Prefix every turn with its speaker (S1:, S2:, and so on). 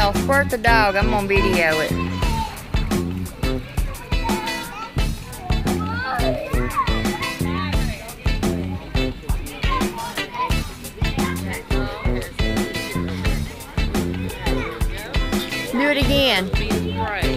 S1: Now squirt the dog. I'm gonna video it. Do it again.